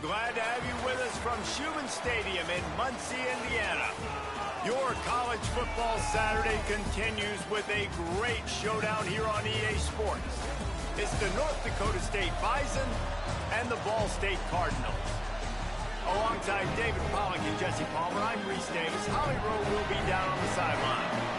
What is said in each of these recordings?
Glad to have you with us from Schumann Stadium in Muncie, Indiana. Your college football Saturday continues with a great showdown here on EA Sports. It's the North Dakota State Bison and the Ball State Cardinals. Alongside David Pollock and Jesse Palmer, I'm Reese Davis. Holly Rowe will be down on the sideline.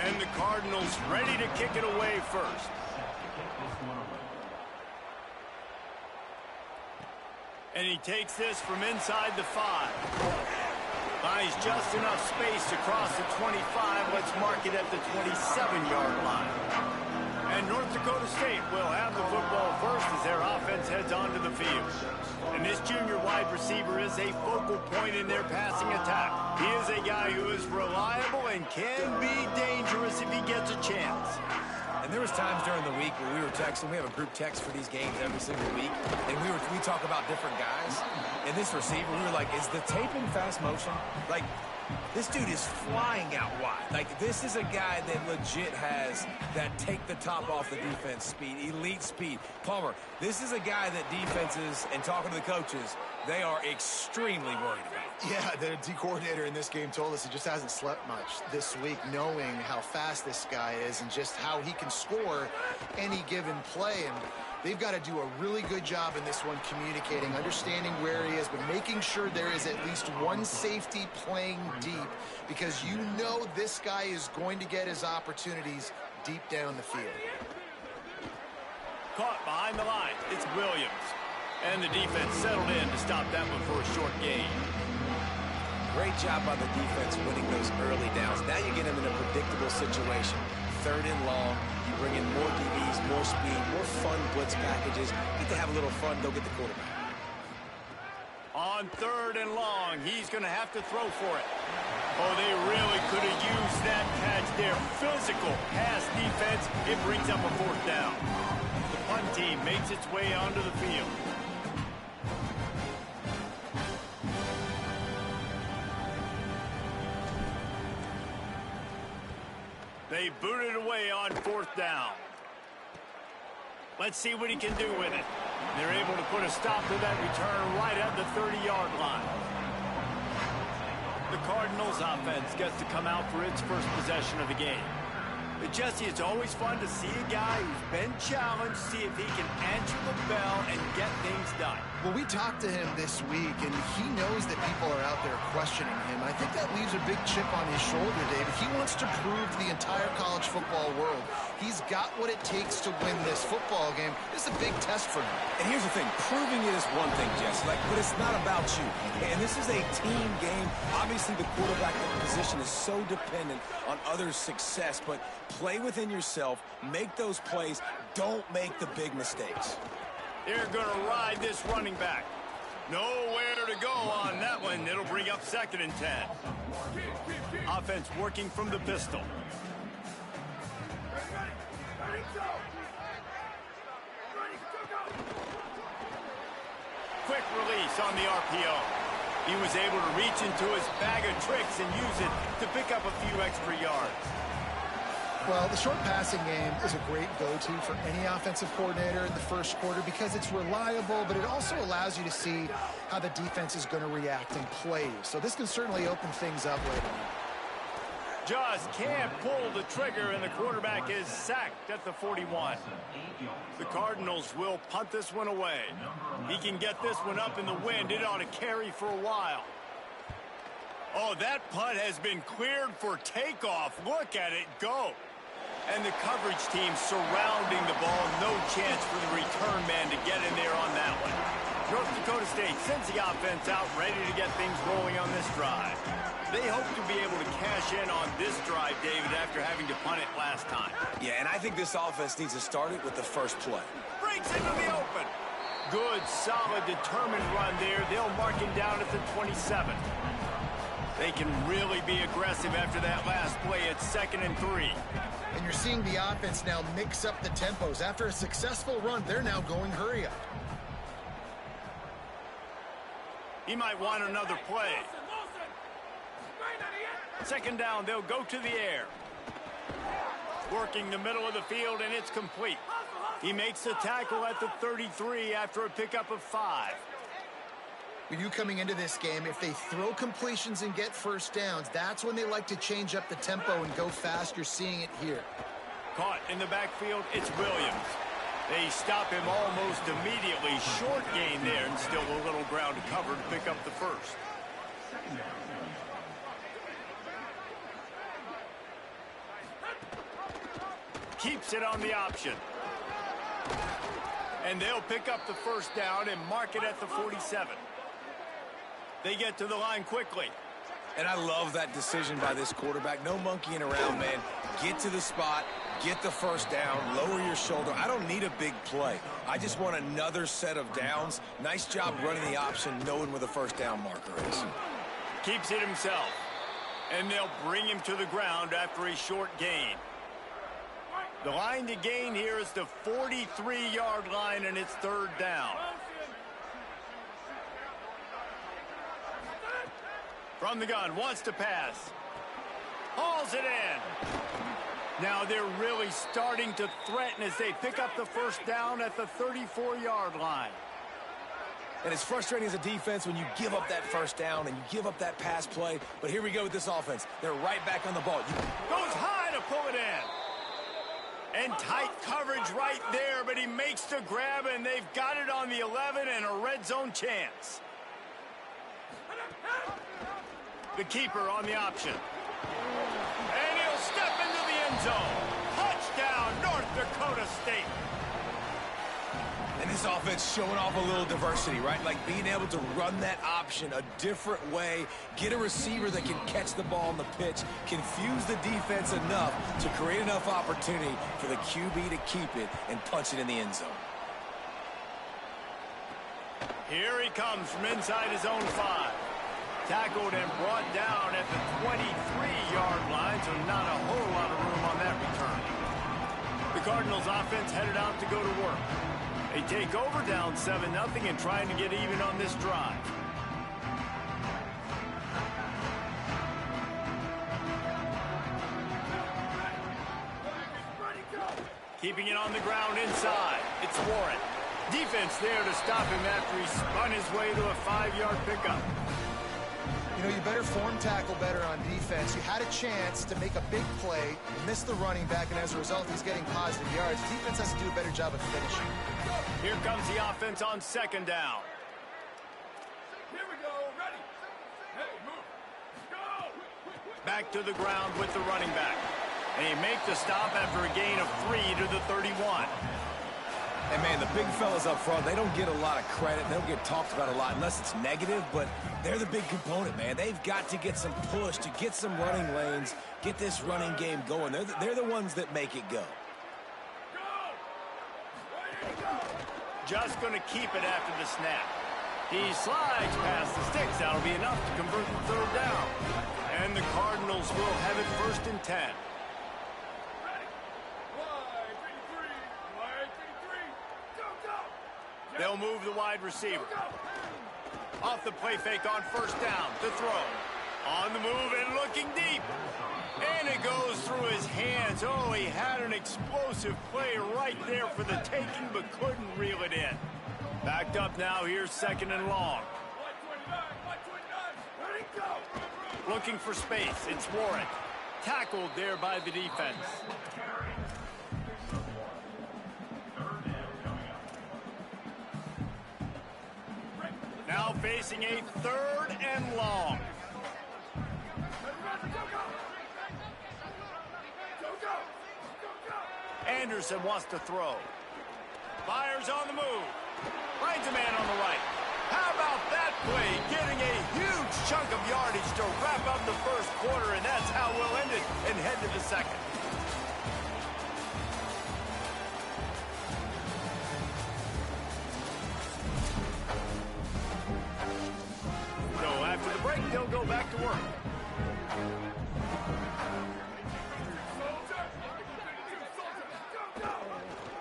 And the Cardinals ready to kick it away first. And he takes this from inside the 5. Buys just enough space across the 25. Let's mark it at the 27-yard line. And North Dakota State will have the football first as their offense heads onto the field. And this junior wide receiver is a focal point in their passing attack. He is a guy who is reliable and can be dangerous if he gets a chance. And there was times during the week where we were texting. We have a group text for these games every single week. And we talk about different guys. And this receiver, we were like, is the tape in fast motion? Like, this dude is flying out wide. Like, this is a guy that legit has that take the top off the defense speed, elite speed. Palmer, this is a guy that defenses, and talking to the coaches, they are extremely worried about. Yeah, the D coordinator in this game told us he just hasn't slept much this week, knowing how fast this guy is and just how he can score any given play. And they've got to do a really good job in this one communicating, understanding where he is, but making sure there is at least one safety playing deep, because you know this guy is going to get his opportunities deep down the field. Caught behind the line. It's Williams. And the defense settled in to stop that one for a short gain. Great job by the defense winning those early downs. Now you get him in a predictable situation. 3rd and long. You bring in more DBs, more speed, more fun blitz packages. Get to have a little fun. Go get the quarterback. On 3rd and long, he's going to have to throw for it. Oh, they really could have used that catch there. Physical pass defense. It brings up a 4th down. The punt team makes its way onto the field. They booted away on 4th down. Let's see what he can do with it. They're able to put a stop to that return right at the 30-yard line. The Cardinals offense gets to come out for its first possession of the game. But Jesse, it's always fun to see a guy who's been challenged, see if he can answer the bell and get things done. Well, we talked to him this week, and he knows that people are out there questioning him. I think that leaves a big chip on his shoulder, David. He wants to prove to the entire college football world he's got what it takes to win this football game. This is a big test for him. And here's the thing. Proving it is one thing, Jess, but it's not about you. And this is a team game. Obviously, the quarterback position is so dependent on others' success, but play within yourself, make those plays, don't make the big mistakes. They're going to ride this running back. Nowhere to go on that one. It'll bring up 2nd and 10. Offense working from the pistol. Quick release on the RPO. He was able to reach into his bag of tricks and use it to pick up a few extra yards. Well, the short passing game is a great go-to for any offensive coordinator in the first quarter because it's reliable, but it also allows you to see how the defense is going to react in plays. So this can certainly open things up later on. Just can't pull the trigger, and the quarterback is sacked at the 41. The Cardinals will punt this one away. He can get this one up in the wind. It ought to carry for a while. Oh, that punt has been cleared for takeoff. Look at it go. And the coverage team surrounding the ball. No chance for the return man to get in there on that one. North Dakota State sends the offense out, ready to get things rolling on this drive. They hope to be able to cash in on this drive, David, after having to punt it last time. Yeah, and I think this offense needs to start it with the first play. Breaks into the open. Good, solid, determined run there. They'll mark him down at the 27. They can really be aggressive after that last play. It's 2nd and 3. And you're seeing the offense now mix up the tempos. After a successful run, they're now going hurry up. He might want another play. 2nd down, they'll go to the air. Working the middle of the field, and it's complete. He makes the tackle at the 33 after a pickup of 5. When you coming into this game, if they throw completions and get first downs, that's when they like to change up the tempo and go fast. You're seeing it here. Caught in the backfield, it's Williams. They stop him almost immediately. Short gain there, and still a little ground to cover to pick up the first. Keeps it on the option. And they'll pick up the first down and mark it at the 47. They get to the line quickly. And I love that decision by this quarterback. No monkeying around, man. Get to the spot, get the first down, lower your shoulder. I don't need a big play. I just want another set of downs. Nice job running the option, knowing where the first down marker is. Keeps it himself. And they'll bring him to the ground after a short gain. The line to gain here is the 43-yard line, and it's 3rd down. From the gun, wants to pass. Hauls it in. Now they're really starting to threaten as they pick up the first down at the 34-yard line. And it's frustrating as a defense when you give up that first down and you give up that pass play. But here we go with this offense. They're right back on the ball. Goes high to pull it in. And tight coverage right there, but he makes the grab, and they've got it on the 11 and a red zone chance. The keeper on the option. And he'll step into the end zone. Touchdown, North Dakota State. And this offense showing off a little diversity, right? Like being able to run that option a different way, get a receiver that can catch the ball on the pitch, confuse the defense enough to create enough opportunity for the QB to keep it and punch it in the end zone. Here he comes from inside his own 5. Tackled and brought down at the 23-yard line, so not a whole lot of room on that return. The Cardinals offense headed out to go to work. They take over down 7-0 and trying to get even on this drive. Keeping it on the ground inside. It's Warren. Defense there to stop him after he spun his way to a 5-yard pickup. You know, you better form tackle better on defense. You had a chance to make a big play, missed the running back, and as a result, he's getting positive yards. Defense has to do a better job of finishing. Here comes the offense on 2nd down. Here we go, ready. Hey, move. Go! Back to the ground with the running back. And he makes the stop after a gain of 3 to the 31. And, man, the big fellas up front, they don't get a lot of credit. They don't get talked about a lot unless it's negative, but they're the big component, man. They've got to get some push, to get some running lanes, get this running game going. They're the ones that make it go. Just going to keep it after the snap. He slides past the sticks. That'll be enough to convert the 3rd down. And the Cardinals will have it 1st and 10. They'll move the wide receiver. Off the play fake on 1st down to throw. On the move and looking deep. And it goes through his hands. Oh, he had an explosive play right there for the taking, but couldn't reel it in. Backed up now, here's 2nd and long. Looking for space, it's Warren. Tackled there by the defense. Now facing a 3rd and long. Anderson wants to throw. Fires on the move. Finds a man on the right. How about that play? Getting a huge chunk of yardage to wrap up the 1st quarter, and that's how we'll end it and head to the 2nd. So after the break, they'll go go back to work.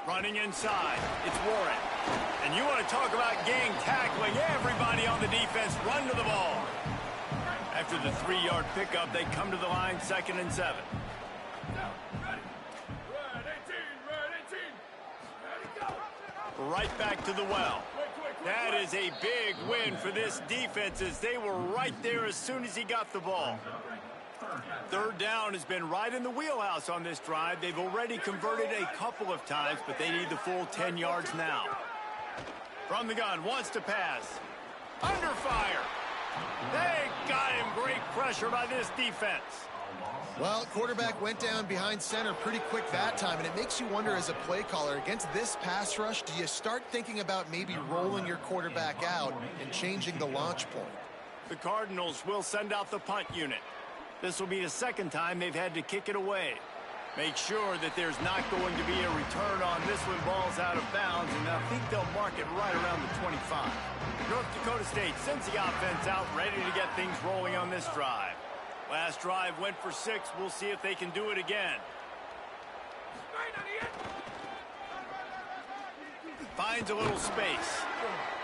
Running inside, it's Warren. And you want to talk about gang tackling, everybody on the defense run to the ball. After the 3-yard pickup, they come to the line, 2nd and 7. Right back to the well. That is a big win for this defense as they were right there as soon as he got the ball. 3rd down has been right in the wheelhouse on this drive. They've already converted a couple of times, but they need the full 10 yards now. From the gun, wants to pass. Under fire. They got him. Great pressure by this defense. Well, quarterback went down behind center pretty quick that time, and it makes you wonder as a play caller, against this pass rush, do you start thinking about maybe rolling your quarterback out and changing the launch point? The Cardinals will send out the punt unit. This will be the 2nd time they've had to kick it away. Make sure that there's not going to be a return on this when ball's out of bounds, and I think they'll mark it right around the 25. North Dakota State sends the offense out, ready to get things rolling on this drive. Last drive went for 6. We'll see if they can do it again. Finds a little space.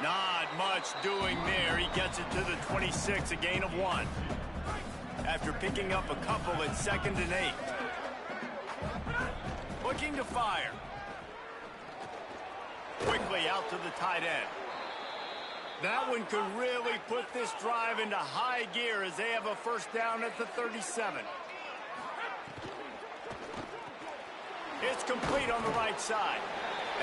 Not much doing there. He gets it to the 26, a gain of 1. After picking up a couple at 2nd and 8. Looking to fire. Quickly out to the tight end. That one could really put this drive into high gear as they have a 1st down at the 37. It's complete on the right side.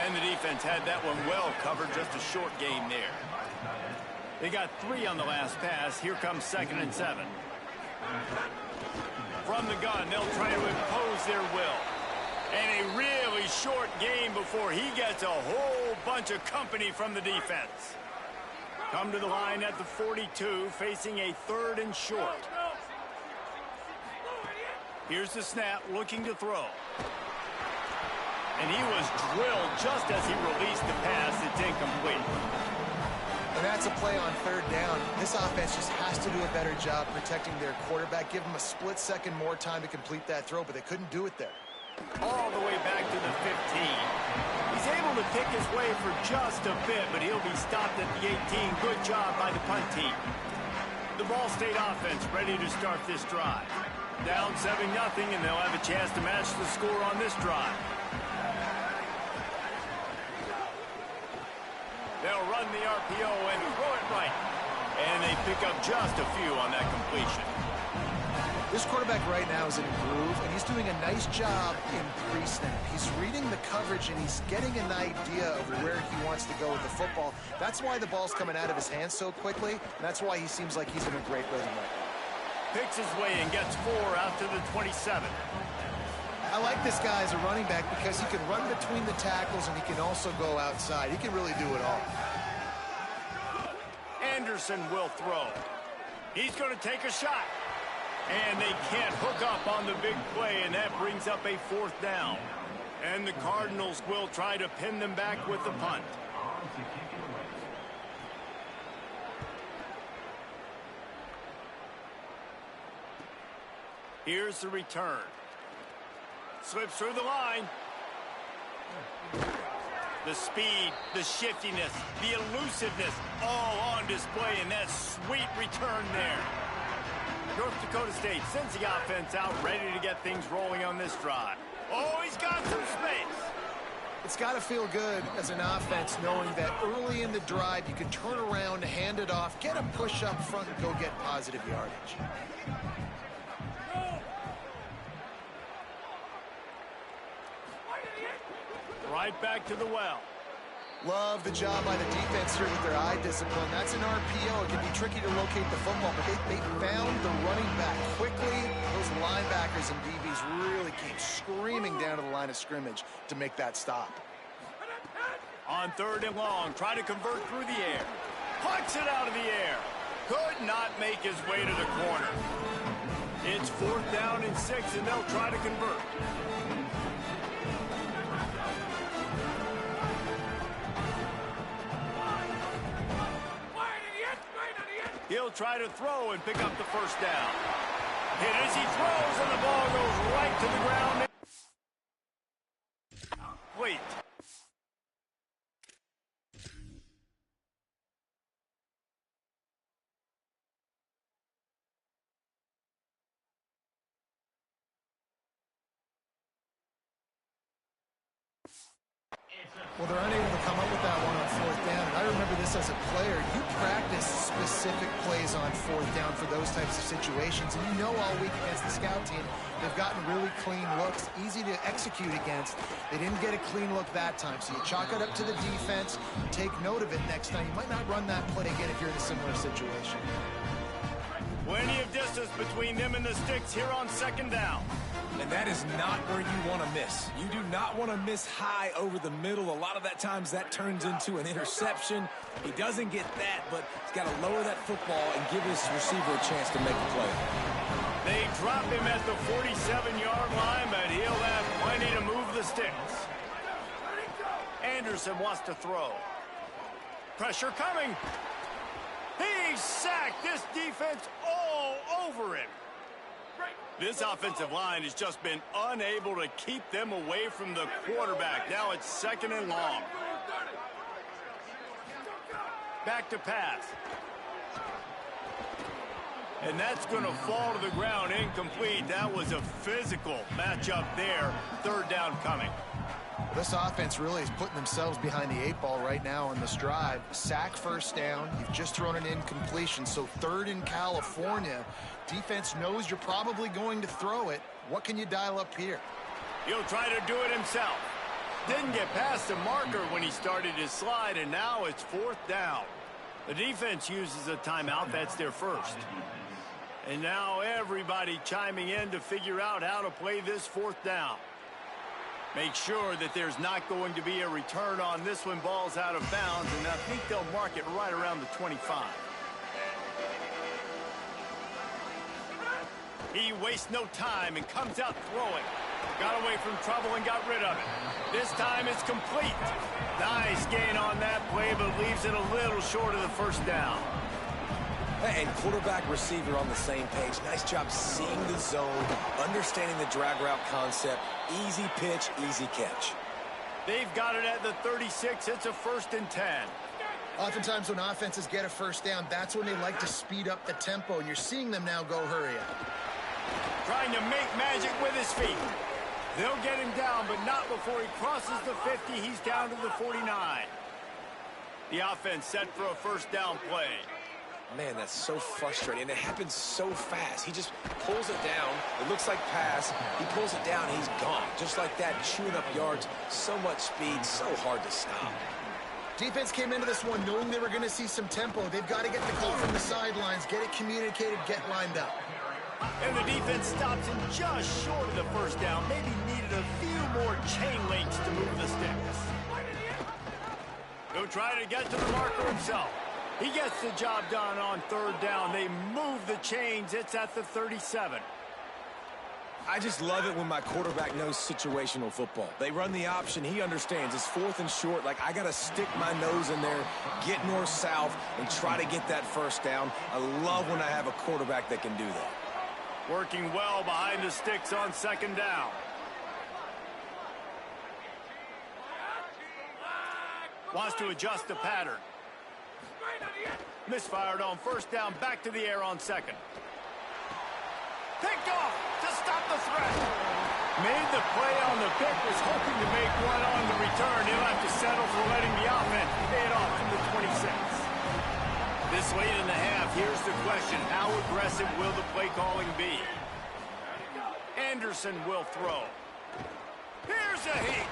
And the defense had that one well covered, just a short gain there. They got 3 on the last pass. Here comes 2nd and 7. From the gun, they'll try to impose their will. And a really short game before he gets a whole bunch of company from the defense. Come to the line at the 42, facing a 3rd and short. Here's the snap, looking to throw. And he was drilled just as he released the pass. It's incomplete. And that's a play on 3rd down. This offense just has to do a better job protecting their quarterback. Give him a split second more time to complete that throw, but they couldn't do it there. All the way back to the 15. He's able to pick his way for just a bit, but he'll be stopped at the 18. Good job by the punt team. The Ball State offense ready to start this drive. Down 7-0, and they'll have a chance to match the score on this drive. They'll run the RPO and throw it right. And they pick up just a few on that completion. This quarterback right now is in a groove, and he's doing a nice job in pre-snap. He's reading the coverage, and he's getting an idea of where he wants to go with the football. That's why the ball's coming out of his hands so quickly, and that's why he seems like he's in a great rhythm right now. Picks his way and gets 4 out to the 27. I like this guy as a running back because he can run between the tackles, and he can also go outside. He can really do it all. Anderson will throw. He's going to take a shot. And they can't hook up on the big play, and that brings up a 4th down. And the Cardinals will try to pin them back with the punt. Here's the return. Slips through the line. The speed, the shiftiness, the elusiveness, all on display in that sweet return there. North Dakota State sends the offense out, ready to get things rolling on this drive. Oh, he's got some space. It's got to feel good as an offense knowing that early in the drive you can turn around, hand it off, get a push up front, and go get positive yardage. Right back to the well. Love the job by the defense here with their eye discipline. That's an RPO. It can be tricky to locate the football, but they found the running back quickly. Those linebackers and DBs really came screaming down to the line of scrimmage to make that stop. On 3rd and long, try to convert through the air. Pucks it out of the air. Could not make his way to the corner. It's 4th down and 6, and they'll try to convert. He'll try to throw and pick up the first down. Hit as he throws, and the ball goes right to the ground. Wait. Well, they're unable to come up with that one on fourth down. And I remember this as a player. You practice specific plays on fourth down for those types of situations. And you know all week against the scout team, they've gotten really clean looks, easy to execute against. They didn't get a clean look that time. So you chalk it up to the defense. Take note of it next time. You might not run that play again if you're in a similar situation. Plenty of distance between them and the sticks here on second down. And that is not where you want to miss. You do not want to miss high over the middle. A lot of that times that turns into an interception. He doesn't get that, but he's got to lower that football and give his receiver a chance to make a play. They drop him at the 47-yard line, but he'll have plenty to move the sticks. Anderson wants to throw. Pressure coming. He's sacked. This defense all over him. This offensive line has just been unable to keep them away from the quarterback. Now it's second and long. Back to pass. And that's going to fall to the ground incomplete. That was a physical matchup there. Third down coming. This offense really is putting themselves behind the 8 ball right now on this drive. Sack first down. You've just thrown an incompletion. So third in California. Defense knows you're probably going to throw it. What can you dial up here? He'll try to do it himself. Didn't get past the marker when he started his slide, and now it's fourth down. The defense uses a timeout. That's their first. And now everybody chiming in to figure out how to play this fourth down. Make sure that there's not going to be a return on this one. Ball's out of bounds, and I think they'll mark it right around the 25. He wastes no time and comes out throwing. Got away from trouble and got rid of it. This time it's complete. Nice gain on that play, but leaves it a little short of the first down. And quarterback receiver on the same page. Nice job seeing the zone, understanding the drag route concept. Easy pitch, easy catch. They've got it at the 36. It's a 1st and 10. Oftentimes when offenses get a first down, that's when they like to speed up the tempo, and you're seeing them now go hurry up. Trying to make magic with his feet. They'll get him down, but not before he crosses the 50. He's down to the 49. The offense set for a first down play. Man, that's so frustrating. And it happens so fast. He just pulls it down. It looks like pass. He pulls it down, he's gone. Just like that, chewing up yards. So much speed, so hard to stop. Defense came into this one knowing they were going to see some tempo. They've got to get the call from the sidelines, get it communicated, get lined up. And the defense stops him just short of the first down. Maybe needed a few more chain links to move the sticks. He'll try to get to the marker himself. He gets the job done on third down. They move the chains. It's at the 37. I just love it when my quarterback knows situational football. They run the option. He understands. It's 4th and short. Like, I got to stick my nose in there, get north-south, and try to get that first down. I love when I have a quarterback that can do that. Working well behind the sticks on second down. Wants to adjust the pattern. Misfired on first down, back to the air on second. Picked off to stop the threat. Made the play on the pick, was hoping to make one on the return. He'll have to settle for letting the offense pay it off from the 26. This late in the half, here's the question. How aggressive will the play calling be? Anderson will throw. Here's a heat.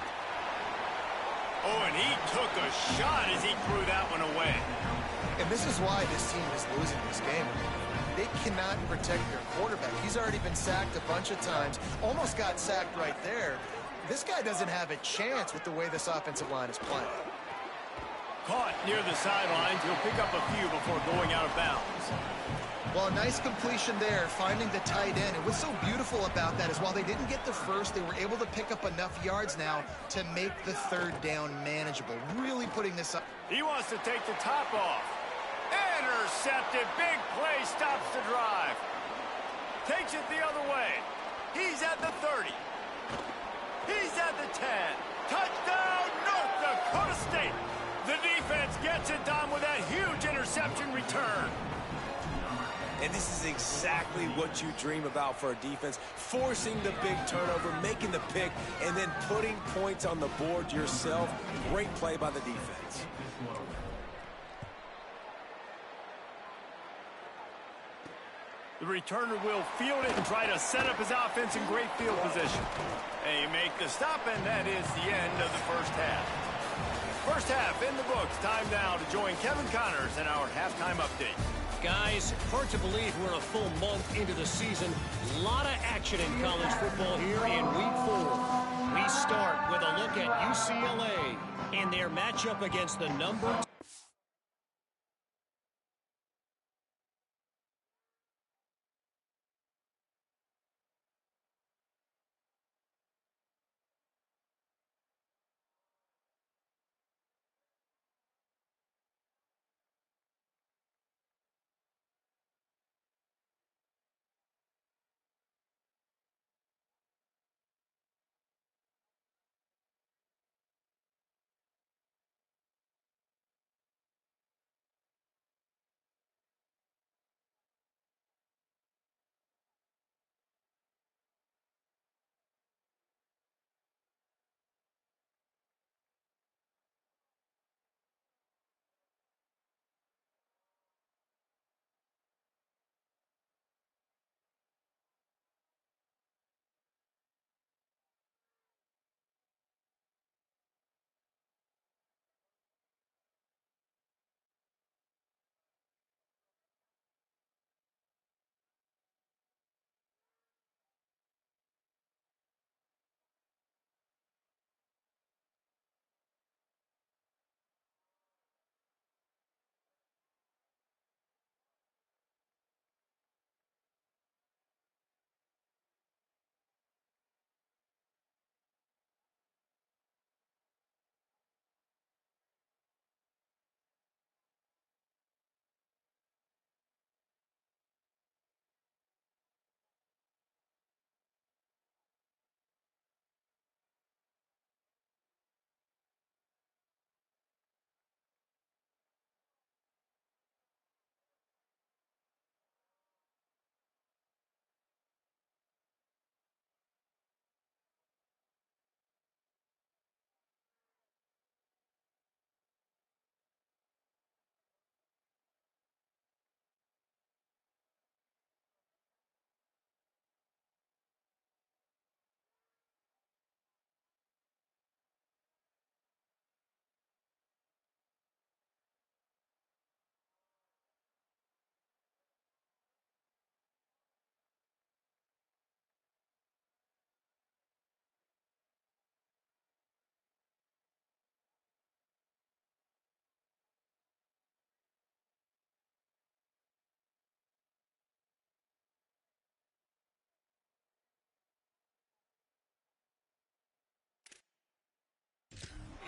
Oh, and he took a shot as he threw that one away. And this is why this team is losing this game. They cannot protect their quarterback. He's already been sacked a bunch of times. Almost got sacked right there. This guy doesn't have a chance with the way this offensive line is playing. Caught near the sidelines. He'll pick up a few before going out of bounds. Well, a nice completion there, finding the tight end. And what's so beautiful about that is while they didn't get the first, they were able to pick up enough yards now to make the third down manageable. Really putting this up. He wants to take the top off. Intercepted. Big play stops the drive. Takes it the other way. He's at the 30. He's at the 10. Touchdown, North Dakota State. The defense gets it done with that huge interception return. And this is exactly what you dream about for a defense. Forcing the big turnover, making the pick, and then putting points on the board yourself. Great play by the defense. The returner will field it and try to set up his offense in great field position. They make the stop, and that is the end of the first half. First half in the books. Time now to join Kevin Connors in our halftime update. Guys, hard to believe we're a full month into the season. A lot of action in college football here in week 4. We start with a look at UCLA and their matchup against the number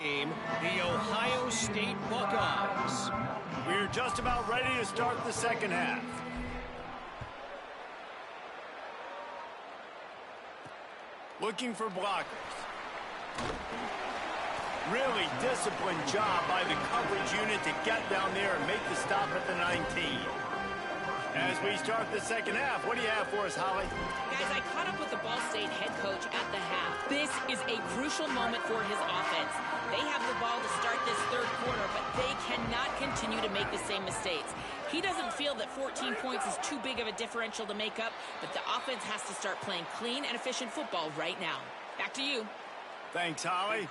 team, the Ohio State Buckeyes. We're just about ready to start the second half. Looking for blockers. Really disciplined job by the coverage unit to get down there and make the stop at the 19. As we start the second half, what do you have for us, Holly? Guys, I caught up with the Ball State head coach at the half. This is a crucial moment for his offense. They have the ball to start this third quarter, but they cannot continue to make the same mistakes. He doesn't feel that 14 points is too big of a differential to make up, but the offense has to start playing clean and efficient football right now. Back to you. Thanks, Holly.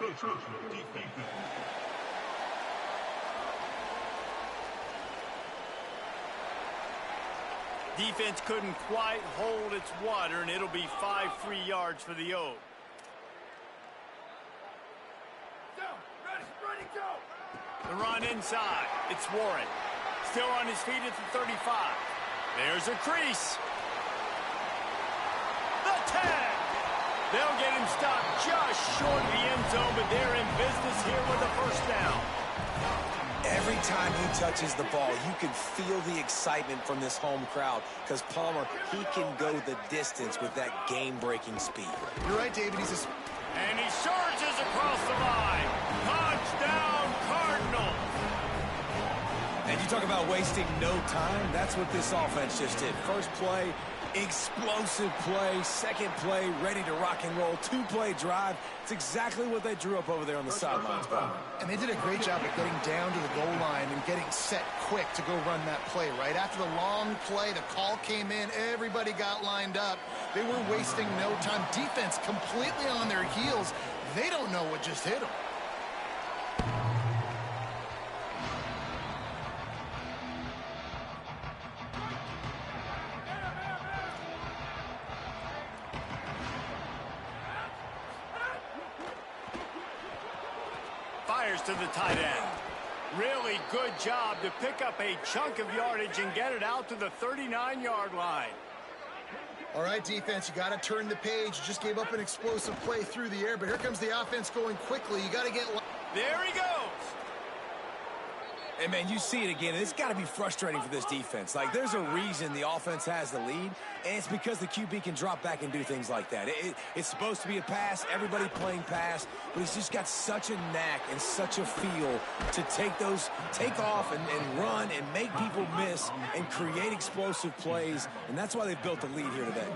Defense couldn't quite hold its water, and it'll be 5 free yards for the O. Down, ready, go! The run inside. It's Warren. Still on his feet at the 35. There's a crease. The 10. They'll get him stopped just short of the end zone, but they're in business here with a first down. Every time he touches the ball, you can feel the excitement from this home crowd because Palmer, he can go the distance with that game-breaking speed. You're right, David. And he surges across the line. Touchdown, Cardinals. And you talk about wasting no time. That's what this offense just did. First play, explosive play. Second play, ready to rock and roll. Two-play drive. It's exactly what they drew up over there on the sidelines, Bob. And they did a great job of getting down to the goal line and getting set quick to go run that play, right? After the long play, the call came in. Everybody got lined up. They were wasting no time. Defense completely on their heels. They don't know what just hit them. Fires to the tight end. Really good job to pick up a chunk of yardage and get it out to the 39-yard line. All right, defense, you got to turn the page. You just gave up an explosive play through the air, but here comes the offense going quickly. You got to get... There he goes. And, man, you see it again. It's got to be frustrating for this defense. Like, there's a reason the offense has the lead, and it's because the QB can drop back and do things like that. It's supposed to be a pass, everybody playing pass, but he's just got such a knack and such a feel to take off and run and make people miss and create explosive plays, and that's why they've built the lead here today.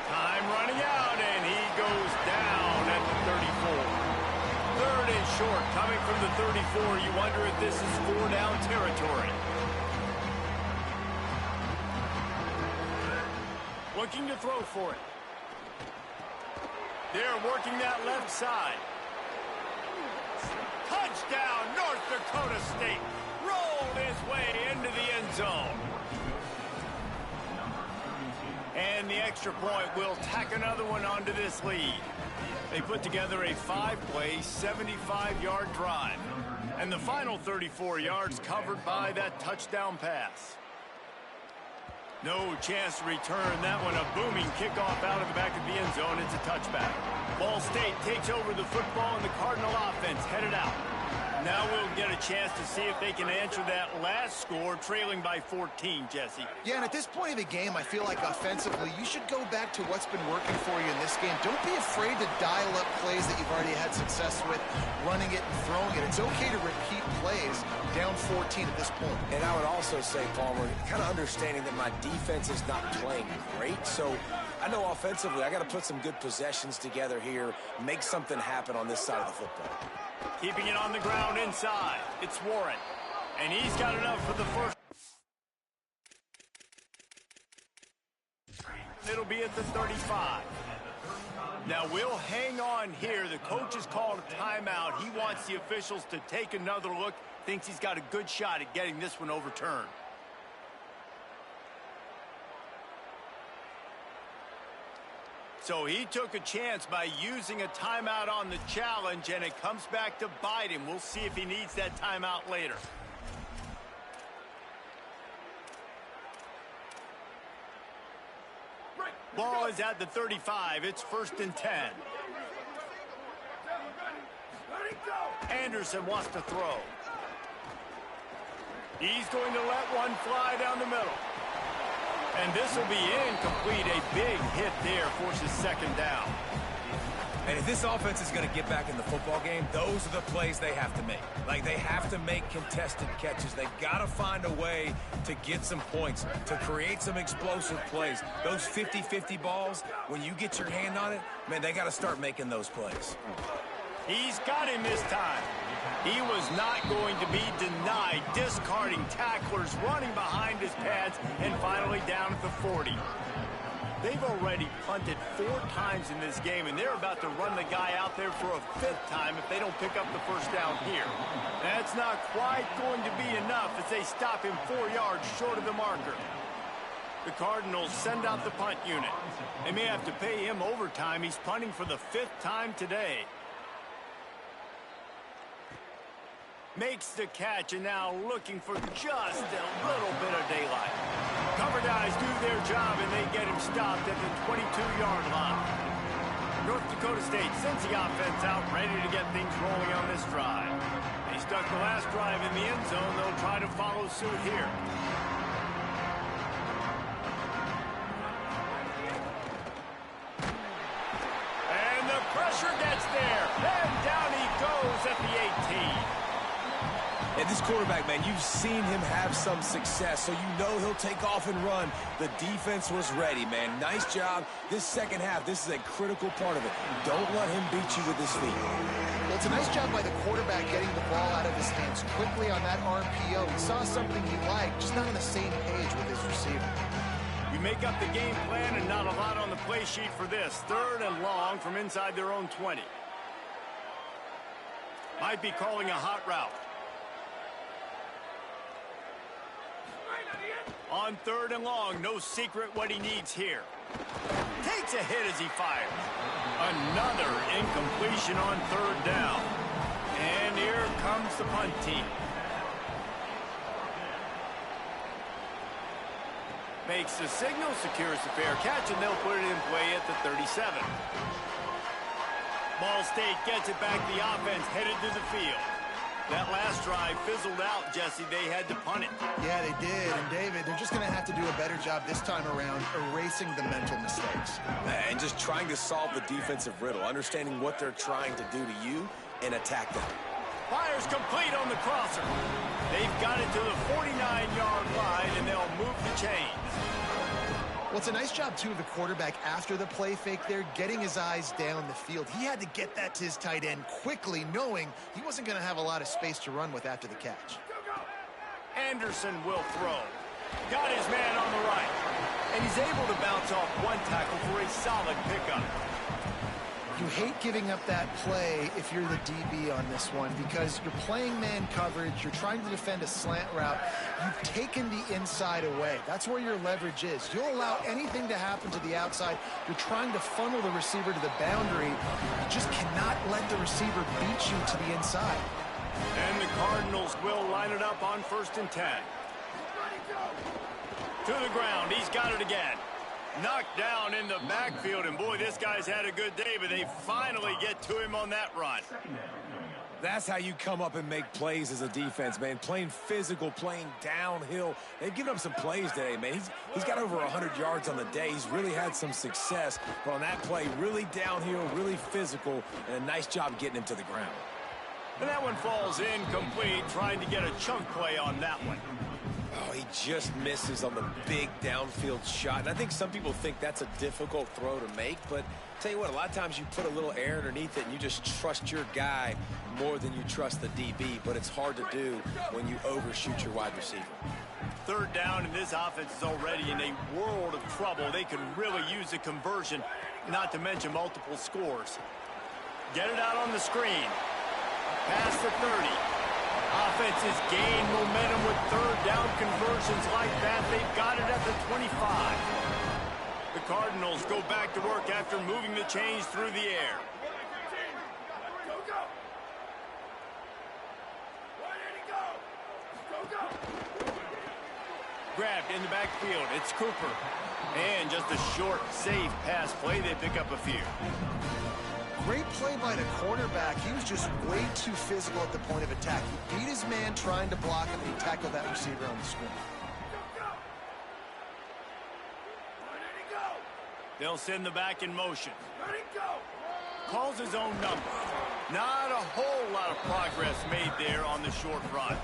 Time running out, and he goes down at the 34. Third and short, coming from the 34. You wonder if this is 4-down territory. Looking to throw for it. They're working that left side. Touchdown, North Dakota State. Rolled his way into the end zone. And the extra point will tack another one onto this lead. They put together a 5-play, 75-yard drive. And the final 34 yards covered by that touchdown pass. No chance to return that one. A booming kickoff out of the back of the end zone. It's a touchback. Ball State takes over the football, and the Cardinal offense headed out. Now we'll get a chance to see if they can answer that last score, trailing by 14, Jesse. Yeah, and at this point of the game, I feel like offensively, you should go back to what's been working for you in this game. Don't be afraid to dial up plays that you've already had success with, running it and throwing it. It's okay to repeat plays down 14 at this point. And I would also say, Palmer, kind of understanding that my defense is not playing great, so I know offensively I got to put some good possessions together here, make something happen on this side of the football. Keeping it on the ground inside. It's Warren. And he's got enough for the first. It'll be at the 35. Now we'll hang on here. The coach has called a timeout. He wants the officials to take another look. Thinks he's got a good shot at getting this one overturned. So he took a chance by using a timeout on the challenge, and it comes back to bite him. We'll see if he needs that timeout later. Ball is at the 35. It's 1st and 10. Anderson wants to throw. He's going to let one fly down the middle. And this will be incomplete. A big hit there forces 2nd down. And if this offense is going to get back in the football game, those are the plays they have to make. Like, they have to make contested catches. They've got to find a way to get some points, to create some explosive plays. Those 50-50 balls, when you get your hand on it, man, they got to start making those plays. He's got him this time. He was not going to be denied, discarding tacklers, running behind his pads, and finally down at the 40. They've already punted 4 times in this game, and they're about to run the guy out there for a 5th time if they don't pick up the 1st down here. That's not quite going to be enough as they stop him 4 yards short of the marker. The Cardinals send out the punt unit. They may have to pay him overtime. He's punting for the 5th time today. Makes the catch, and now looking for just a little bit of daylight. Cover guys do their job, and they get him stopped at the 22-yard line. North Dakota State sends the offense out, ready to get things rolling on this drive. They stuck the last drive in the end zone. They'll try to follow suit here. And the pressure gets there. And down he goes at the 18. And this quarterback, man, you've seen him have some success, so you know he'll take off and run. The defense was ready, man. Nice job. This second half, this is a critical part of it. Don't let him beat you with his feet. Well, it's a nice job by the quarterback getting the ball out of his hands quickly on that RPO. He saw something he liked, just not on the same page with his receiver. We make up the game plan and not a lot on the play sheet for this. 3rd and long from inside their own 20. Might be calling a hot route. On 3rd and long, no secret what he needs here. Takes a hit as he fires. Another incompletion on 3rd down. And here comes the punt team. Makes the signal, secures the fair catch, and they'll put it in play at the 37. Ball State gets it back. The offense headed to the field. That last drive fizzled out, Jesse. They had to punt it. Yeah, they did. And, David, they're just going to have to do a better job this time around erasing the mental mistakes. And just trying to solve the defensive riddle, understanding what they're trying to do to you and attack them. Fires complete on the crosser. They've got it to the 49-yard line, and they'll move the chains. Well, it's a nice job, too, of the quarterback after the play fake there, getting his eyes down the field. He had to get that to his tight end quickly, knowing he wasn't going to have a lot of space to run with after the catch. Anderson will throw. Got his man on the right. And he's able to bounce off one tackle for a solid pickup. You hate giving up that play if you're the DB on this one because you're playing man coverage, you're trying to defend a slant route, you've taken the inside away. That's where your leverage is. You'll allow anything to happen to the outside. You're trying to funnel the receiver to the boundary. You just cannot let the receiver beat you to the inside. And the Cardinals will line it up on 1st and 10. To the ground, he's got it again. Knocked down in the backfield, and boy, this guy's had a good day, but they finally get to him on that run. That's how you come up and make plays as a defense, man. Playing physical, playing downhill. They've given up some plays today, man. He's got over 100 yards on the day. He's really had some success. But on that play, really downhill, really physical, and a nice job getting him to the ground. And that one falls incomplete, trying to get a chunk play on that one. Oh, he just misses on the big downfield shot. And I think some people think that's a difficult throw to make, but tell you what, a lot of times you put a little air underneath it and you just trust your guy more than you trust the DB, but it's hard to do when you overshoot your wide receiver. 3rd down, and this offense is already in a world of trouble. They could really use a conversion, not to mention multiple scores. Get it out on the screen. Past the 30. Offenses gain momentum with 3rd down conversions like that. They've got it at the 25. The Cardinals go back to work after moving the chains through the air. Grabbed in the backfield. It's Cooper. And just a short, safe pass play. They pick up a few. Great play by the quarterback. He was just way too physical at the point of attack. He beat his man trying to block him, and he tackled that receiver on the screen. They'll send the back in motion. Calls his own number. Not a whole lot of progress made there on the short run.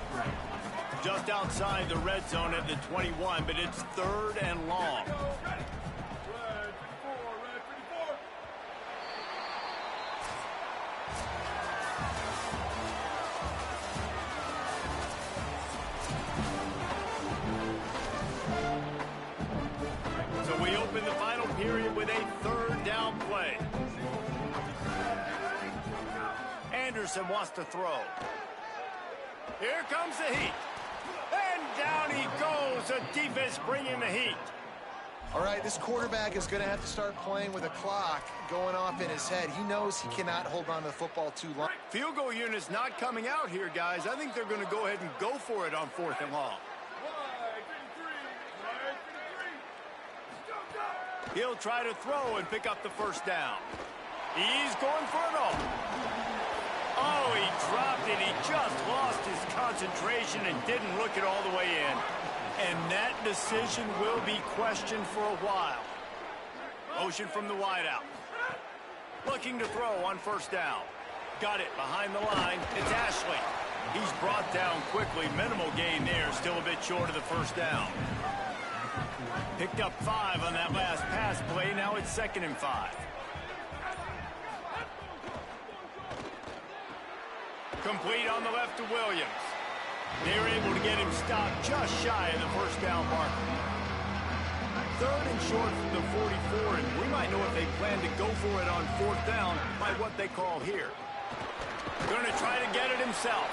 Just outside the red zone at the 21, but it's 3rd and long. So we open the final period with a 3rd down play. Anderson wants to throw. Here comes the heat. And down he goes. The defense bringing the heat. All right, this quarterback is going to have to start playing with a clock going off in his head. He knows he cannot hold on to the football too long. Field goal unit's not coming out here, guys. I think they're going to go ahead and go for it on 4th and long. He'll try to throw and pick up the 1st down. He's going for it all. Oh, he dropped it. He just lost his concentration and didn't look it all the way in. And that decision will be questioned for a while. Motion from the wideout. Looking to throw on first down. Got it behind the line. It's Ashley. He's brought down quickly. Minimal gain there. Still a bit short of the first down. Picked up 5 on that last pass play. Now it's 2nd and 5. Complete on the left to Williams. They're able to get him stopped just shy of the first down marker. 3rd and short from the 44, and we might know if they plan to go for it on 4th down by what they call here. Going to try to get it himself.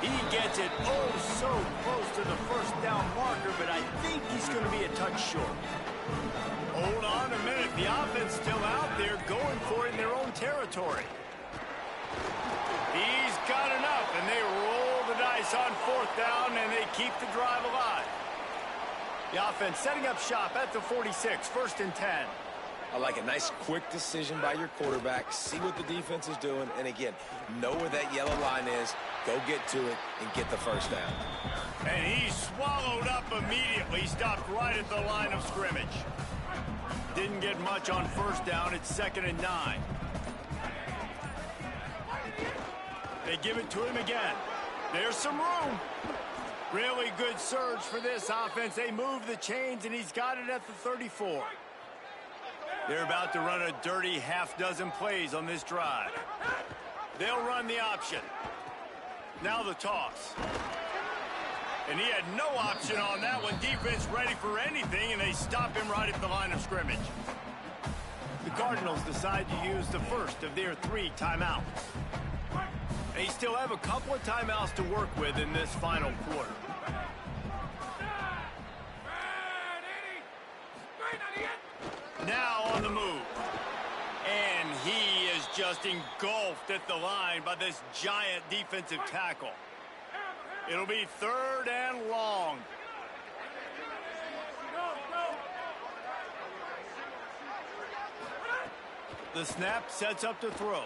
He gets it oh so close to the first down marker, but I think he's going to be a touch short. Hold on a minute. The offense still out there going for it in their own territory. He's got enough, and they roll the dice on 4th down, and they keep the drive alive. The offense setting up shop at the 46, 1st and 10. I like a nice quick decision by your quarterback. See what the defense is doing, and again, know where that yellow line is. Go get to it and get the first down. And he swallowed up immediately. Stopped right at the line of scrimmage. Didn't get much on first down. It's 2nd and 9. They give it to him again. There's some room. Really good surge for this offense. They move the chains, and he's got it at the 34. They're about to run a dirty half-dozen plays on this drive. They'll run the option. Now the toss. And he had no option on that one. Defense ready for anything, and they stop him right at the line of scrimmage. The Cardinals decide to use the first of their 3 timeouts. They still have a couple of timeouts to work with in this final quarter. Now on the move. And he is just engulfed at the line by this giant defensive tackle. It'll be 3rd and long. The snap sets up to throw.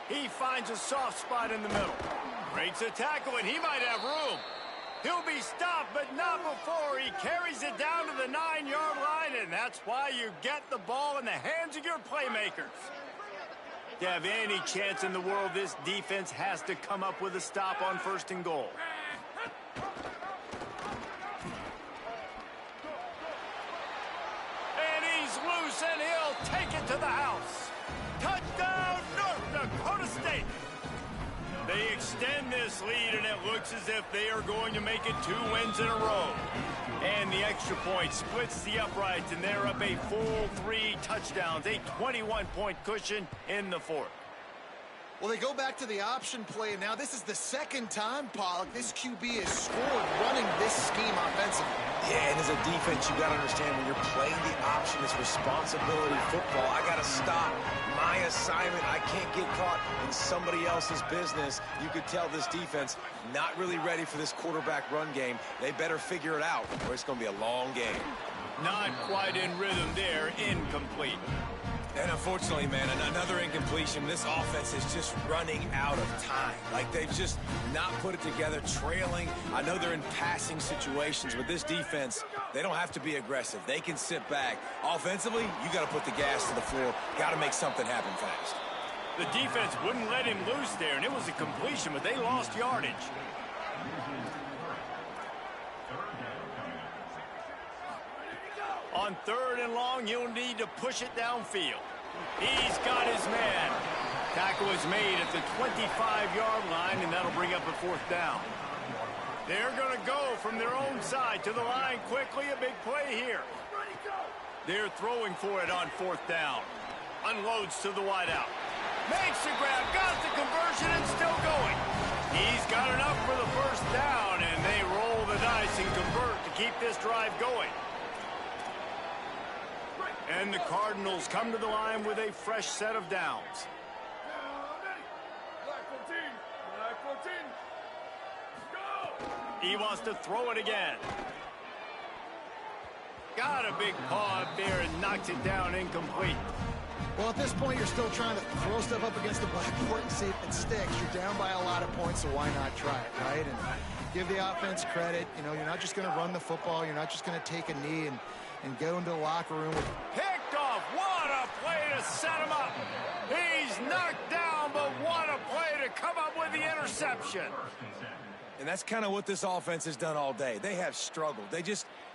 He finds a soft spot in the middle. Breaks a tackle, and he might have room. He'll be stopped, but not before. He carries it down to the 9-yard line, and that's why you get the ball in the hands of your playmakers. To have any chance in the world, this defense has to come up with a stop on 1st and goal. And he's loose, and he'll take it to the house. Touchdown, North Dakota State. They extend this lead, and it looks as if they are going to make it 2 wins in a row. And the extra point splits the uprights, and they're up a full 3 touchdowns, a 21-point cushion in the 4th. Well, they go back to the option play, and now this is the 2nd time, Pollock, this QB has scored running this scheme offensively. Yeah, and as a defense, you got to understand when you're playing the option, it's responsibility football. I got to stop my assignment. I can't get caught in somebody else's business. You could tell this defense not really ready for this quarterback run game. They better figure it out, or it's going to be a long game. Not quite in rhythm there, incomplete. And unfortunately, man, another incompletion. This offense is just running out of time. Like, they've just not put it together, trailing. I know they're in passing situations, but this defense, they don't have to be aggressive. They can sit back. Offensively, you got to put the gas to the floor. Got to make something happen fast. The defense wouldn't let him loose there, and it was a completion, but they lost yardage. On 3rd and long, you'll need to push it downfield. He's got his man. Tackle is made at the 25-yard line, and that'll bring up a 4th down. They're going to go from their own side to the line quickly. A big play here. They're throwing for it on 4th down. Unloads to the wideout. Makes the grab, got the conversion, and still going. He's got enough for the 1st down, and they roll the dice and convert to keep this drive going. And the Cardinals come to the line with a fresh set of downs. He wants to throw it again. Got a big paw up there and knocks it down incomplete. Well, at this point, you're still trying to throw stuff up against the blackboard and see if it sticks. You're down by a lot of points, so why not try it, right? And give the offense credit. You know, you're not just going to run the football. You're not just going to take a knee and go into the locker room. Picked off. What a play to set him up. He's knocked down, but what a play to come up with the interception. And that's kind of what this offense has done all day. They have struggled.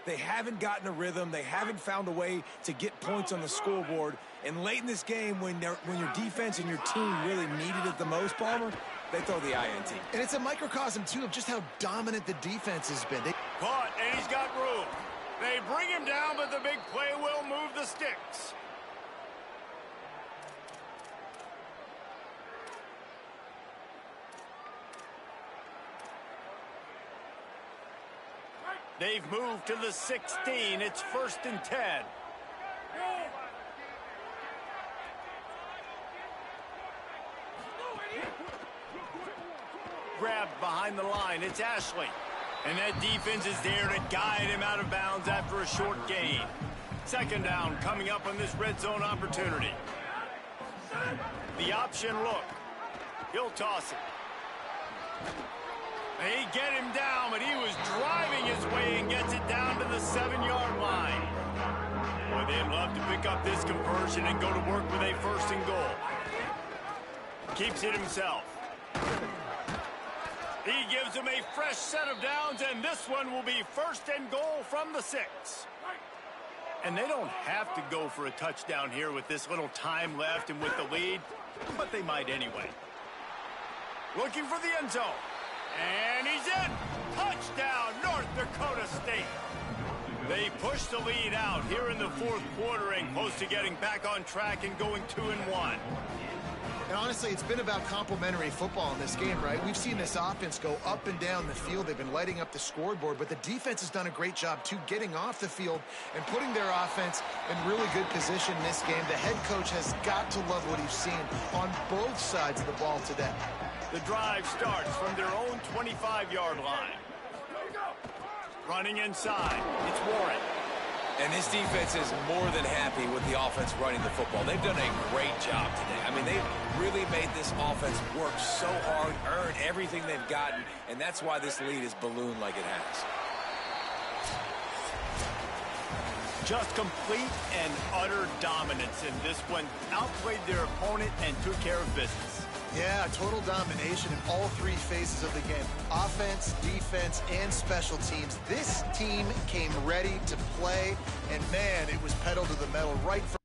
They haven't gotten a rhythm. They haven't found a way to get points on the scoreboard. And late in this game, when your defense and your team really needed it the most, Palmer, they throw the INT. And it's a microcosm, too, of just how dominant the defense has been. Caught, and he's got room. They bring him down, but the big play will move the sticks. They've moved to the 16. It's 1st and 10. Grabbed behind the line. It's Ashley. And that defense is there to guide him out of bounds after a short gain. 2nd down coming up on this red zone opportunity. The option look. He'll toss it. They get him down, but he was driving his way and gets it down to the 7-yard line. Boy, they'd love to pick up this conversion and go to work with a 1st and goal. Keeps it himself. He gives him a fresh set of downs, and this one will be 1st and goal from the 6. And they don't have to go for a touchdown here with this little time left and with the lead, but they might anyway. Looking for the end zone. And he's in. Touchdown, North Dakota State. They push the lead out here in the 4th quarter and close to getting back on track and going 2-1. And honestly, it's been about complementary football in this game, right? We've seen this offense go up and down the field. They've been lighting up the scoreboard, but the defense has done a great job, too, getting off the field and putting their offense in really good position in this game. The head coach has got to love what he's seen on both sides of the ball today. The drive starts from their own 25-yard line. Running inside. It's Warren. And this defense is more than happy with the offense running the football. They've done a great job today. I mean, they've really made this offense work so hard, earn everything they've gotten, and that's why this lead is ballooned like it has. Just complete and utter dominance in this one. Outplayed their opponent and took care of business. Yeah, total domination in all 3 phases of the game. Offense, defense, and special teams. This team came ready to play, and man, it was pedal to the metal right from